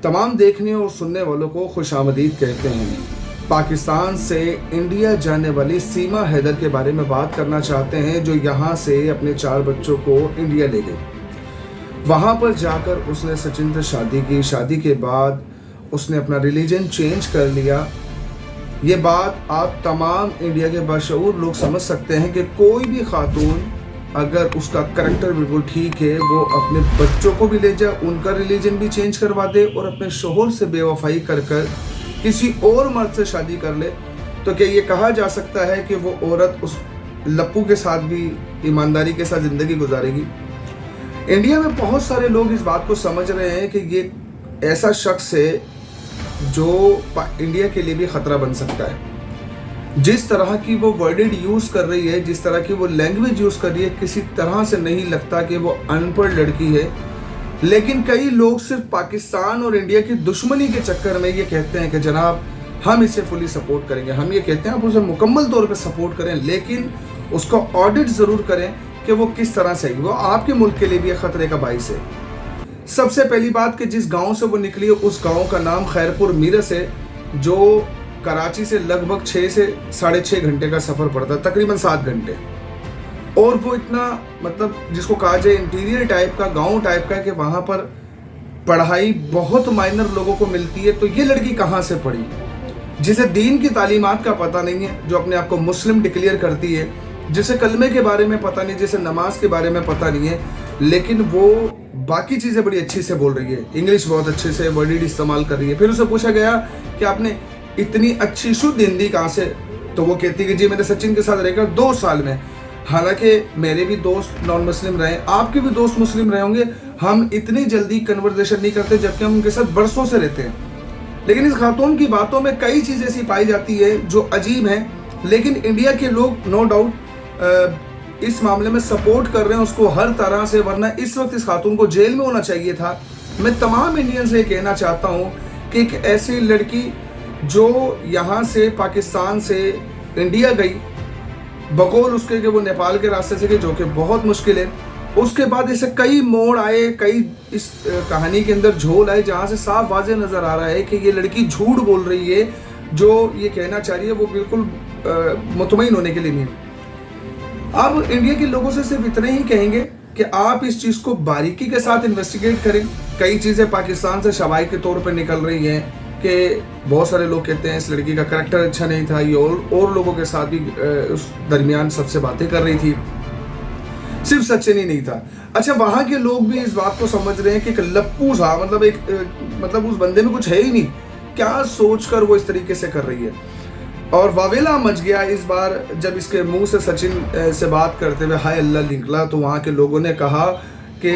तमाम देखने और सुनने वालों को खुशामदीद कहते हैं। पाकिस्तान से इंडिया जाने वाली सीमा हैदर के बारे में बात करना चाहते हैं, जो यहाँ से अपने 4 बच्चों को इंडिया ले गई। वहाँ पर जाकर उसने सचिन से शादी की। शादी के बाद उसने अपना रिलीजन चेंज कर लिया। ये बात आप तमाम इंडिया के बाशऊर लोग समझ सकते हैं कि कोई भी खातून अगर उसका करैक्टर बिल्कुल ठीक है, वो अपने बच्चों को भी ले जाए, उनका रिलीजन भी चेंज करवा दे और अपने शोहर से बेवफाई कर कर किसी और मर्द से शादी कर ले, तो क्या ये कहा जा सकता है कि वो औरत उस लप्पू के साथ भी ईमानदारी के साथ ज़िंदगी गुजारेगी? इंडिया में बहुत सारे लोग इस बात को समझ रहे हैं कि ये ऐसा शख्स है जो इंडिया के लिए भी ख़तरा बन सकता है। जिस तरह की वो वर्डेड यूज़ कर रही है, जिस तरह की वो लैंग्वेज यूज़ कर रही है, किसी तरह से नहीं लगता कि वो अनपढ़ लड़की है। लेकिन कई लोग सिर्फ पाकिस्तान और इंडिया की दुश्मनी के चक्कर में ये कहते हैं कि जनाब हम इसे फुली सपोर्ट करेंगे। हम ये कहते हैं आप उसे मुकम्मल तौर पर सपोर्ट करें, लेकिन उसका ऑडिट ज़रूर करें कि वो किस तरह से वो आपके मुल्क के लिए भी ख़तरे का बाइस है। सबसे पहली बात कि जिस गांव से वो निकली, उस गांव का नाम खैरपुर मीरस है, जो कराची से लगभग 6 से 6.5 घंटे का सफ़र पड़ता है, तकरीबन 7 घंटे। और वो इतना मतलब जिसको कहा जाए इंटीरियर टाइप का, गांव टाइप का, कि वहाँ पर पढ़ाई बहुत माइनर लोगों को मिलती है। तो ये लड़की कहाँ से पढ़ी, जिसे दीन की तालीमात का पता नहीं है, जो अपने आप को मुस्लिम डिक्लेयर करती है, जिसे कलमे के बारे में पता नहीं, जिसे नमाज के बारे में पता नहीं है, लेकिन वो बाकी चीज़ें बड़ी अच्छी से बोल रही है, इंग्लिश बहुत अच्छे से वर्डिड इस्तेमाल कर रही है। फिर उसे पूछा गया कि आपने इतनी अच्छी शुद्ध हिंदी कहाँ से, तो वो कहती है कि जी मैंने सचिन के साथ रहकर 2 साल में, हालांकि मेरे भी दोस्त नॉन मुस्लिम रहे, आपके भी दोस्त मुस्लिम रहे होंगे, हम इतनी जल्दी कन्वर्सेशन नहीं करते, जबकि हम उनके साथ बरसों से रहते हैं। लेकिन इस खातून की बातों में कई चीज़ें ऐसी पाई जाती है जो अजीब हैं, लेकिन इंडिया के लोग नो डाउट इस मामले में सपोर्ट कर रहे हैं उसको हर तरह से, वरना इस वक्त इस खातून को जेल में होना चाहिए था। मैं तमाम इंडियन से कहना चाहता हूँ कि एक ऐसी लड़की जो यहाँ से पाकिस्तान से इंडिया गई, बकौल उसके कि वो नेपाल के रास्ते से गई, जो कि बहुत मुश्किल है। उसके बाद ऐसे कई मोड़ आए, कई इस कहानी के अंदर झोल आए, जहाँ से साफ वाज़ेह नज़र आ रहा है कि ये लड़की झूठ बोल रही है। जो ये कहना चाह रही है वो बिल्कुल मुतमईन होने के लिए नहीं है। अब इंडिया के लोगों से सिर्फ इतने ही कहेंगे कि आप इस चीज़ को बारीकी के साथ इन्वेस्टिगेट करें। कई चीज़ें पाकिस्तान से शवाई के तौर पर निकल रही हैं कि बहुत सारे लोग कहते हैं इस लड़की का करैक्टर अच्छा नहीं था, ये और लोगों के साथ भी उस दरमियान सबसे बातें कर रही थी, सिर्फ सचिन ही नहीं था। अच्छा, वहाँ के लोग भी इस बात को समझ रहे हैं कि एक लप्पू सा मतलब उस बंदे में कुछ है ही नहीं, क्या सोचकर वो इस तरीके से कर रही है। और वावेला मच गया इस बार जब इसके मुंह से सचिन से बात करते हुए हाय अल्लाह निकला, तो वहाँ के लोगों ने कहा कि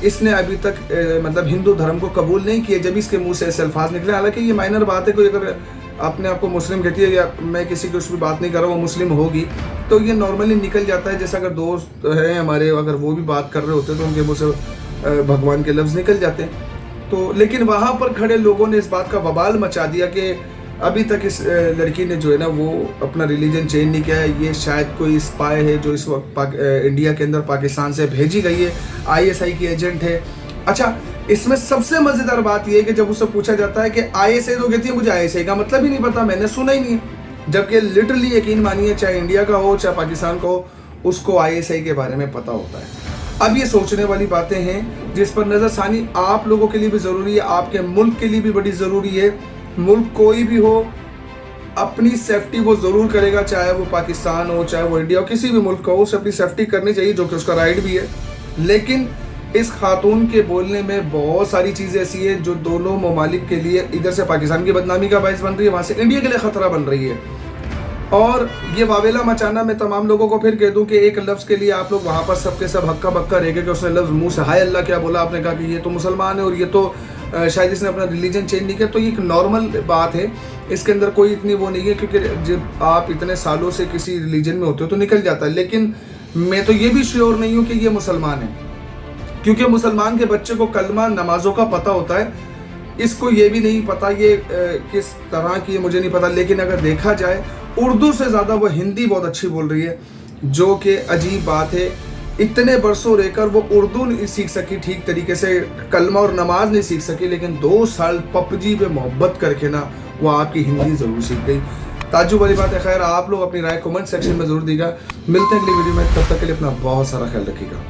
इसने अभी तक मतलब हिंदू धर्म को कबूल नहीं किया जब इसके मुंह से ऐसे अल्फाज निकले। हालांकि ये माइनर बात है, कोई अगर अपने आप को मुस्लिम कहती है, या मैं किसी की उसकी बात नहीं कर रहा, वो मुस्लिम होगी, तो ये नॉर्मली निकल जाता है। जैसे अगर दोस्त हैं हमारे, अगर वो भी बात कर रहे होते तो उनके मुँह से भगवान के लफ्ज़ निकल जाते हैं। तो लेकिन वहाँ पर खड़े लोगों ने इस बात का बवाल मचा दिया कि अभी तक इस लड़की ने जो है ना वो अपना रिलीजन चेंज नहीं किया है, ये शायद कोई स्पाई है जो इस वक्त इंडिया के अंदर पाकिस्तान से भेजी गई है, ISI की एजेंट है। अच्छा, इसमें सबसे मज़ेदार बात यह है कि जब उससे पूछा जाता है कि ISI, तो कहती है मुझे ISI का मतलब ही नहीं पता, मैंने सुना ही नहीं है। जबकि लिटरली यकीन मानिए, चाहे इंडिया का हो चाहे पाकिस्तान का हो, उसको ISI के बारे में पता होता है। अब ये सोचने वाली बातें हैं जिस पर नज़रसानी आप लोगों के लिए भी ज़रूरी है, आपके मुल्क के लिए भी बड़ी ज़रूरी है। मुल्क कोई भी हो, अपनी सेफ्टी वो ज़रूर करेगा, चाहे वो पाकिस्तान हो चाहे वो इंडिया हो, किसी भी मुल्क का हो, उसे अपनी सेफ्टी करनी चाहिए, जो कि उसका राइट भी है। लेकिन इस खातून के बोलने में बहुत सारी चीज़ें ऐसी है जो दोनों ममालिक के लिए, इधर से पाकिस्तान की बदनामी का बायस बन रही है, वहाँ से इंडिया के लिए ख़तरा बन रही है। और ये वावेला मचाना, मैं तमाम लोगों को फिर कह दूं कि एक लफ्ज़ के लिए आप लोग वहाँ पर सबके सब हक्का बक्का रह गए कि उसने लफ्ज़ मुँह से हाय अल्लाह क्या बोला, आपने कहा कि ये तो मुसलमान है और ये तो शायद इसने अपना रिलीजन चेंज नहीं किया। तो ये एक नॉर्मल बात है, इसके अंदर कोई इतनी वो नहीं है, क्योंकि जब आप इतने सालों से किसी रिलीजन में होते हो तो निकल जाता है। लेकिन मैं तो ये भी श्योर नहीं हूँ कि ये मुसलमान है, क्योंकि मुसलमान के बच्चे को कलमा नमाजों का पता होता है, इसको ये भी नहीं पता ये किस तरह की, मुझे नहीं पता। लेकिन अगर देखा जाए उर्दू से ज़्यादा वो हिंदी बहुत अच्छी बोल रही है, जो कि अजीब बात है। इतने बरसों रहकर वो उर्दू नहीं सीख सकी ठीक तरीके से, कलमा और नमाज नहीं सीख सकी, लेकिन 2 साल पबजी पे मोहब्बत करके ना वो आपकी हिंदी ज़रूर सीख गई। ताज्जुब वाली बात है। खैर, आप लोग अपनी राय कमेंट सेक्शन में ज़रूर दीजिएगा। मिलते हैं अगली वीडियो में, तब तक के लिए अपना बहुत सारा ख्याल रखिएगा।